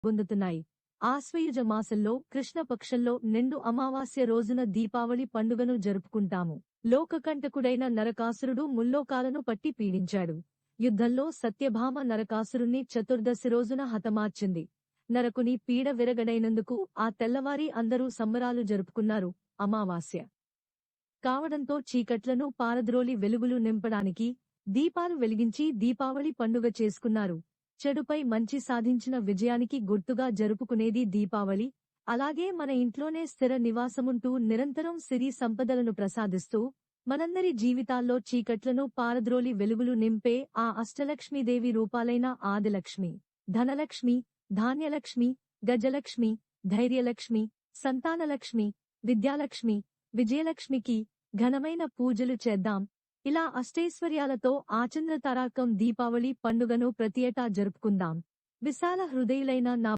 పొందుతున్నాయి. ఆశ్వయుజ మాసంలో కృష్ణపక్షంలో నిండు అమావాస్య రోజున దీపావళి పండుగను జరుపుకుంటాము. లోకకంటకుడైన నరకాసురుడు ముల్లోకాలను పట్టి పీడించాడు. యుద్ధంలో సత్యభామ నరకాసురుణ్ణి చతుర్దశి రోజున హతమార్చింది. నరకుని పీడ విరగడైనందుకు ఆ తెల్లవారి అందరూ సంబరాలు జరుపుకున్నారు. అమావాస్య కావడంతో చీకట్లను పారద్రోలి వెలుగులు నింపడానికి దీపాలు వెలిగించి దీపావళి పండుగ చేసుకున్నారు. చెడుపై మంచి సాధించిన విజయానికి గుర్తుగా జరుపుకునేది దీపావళి. అలాగే మన ఇంట్లోనే స్థిర నివాసముంటూ నిరంతరం సిరి సంపదలను ప్రసాదిస్తూ మనందరి జీవితాల్లో చీకట్లను పారద్రోలి వెలుగులు నింపే ఆ అష్టలక్ష్మీదేవి రూపాలైన ఆదిలక్ష్మి, ధనలక్ష్మి, ధాన్యలక్ష్మి, గజలక్ష్మి, ధైర్యలక్ష్మి, సంతానలక్ష్మి, విద్యాలక్ష్మి, విజయలక్ష్మికి ఘనమైన పూజలు చేద్దాం. ఇలా అష్టైశ్వర్యాలతో ఆచంద్రతారాకం దీపావళి పండుగను ప్రతి ఏటా జరుపుకుందాం. విశాల హృదయులైన నా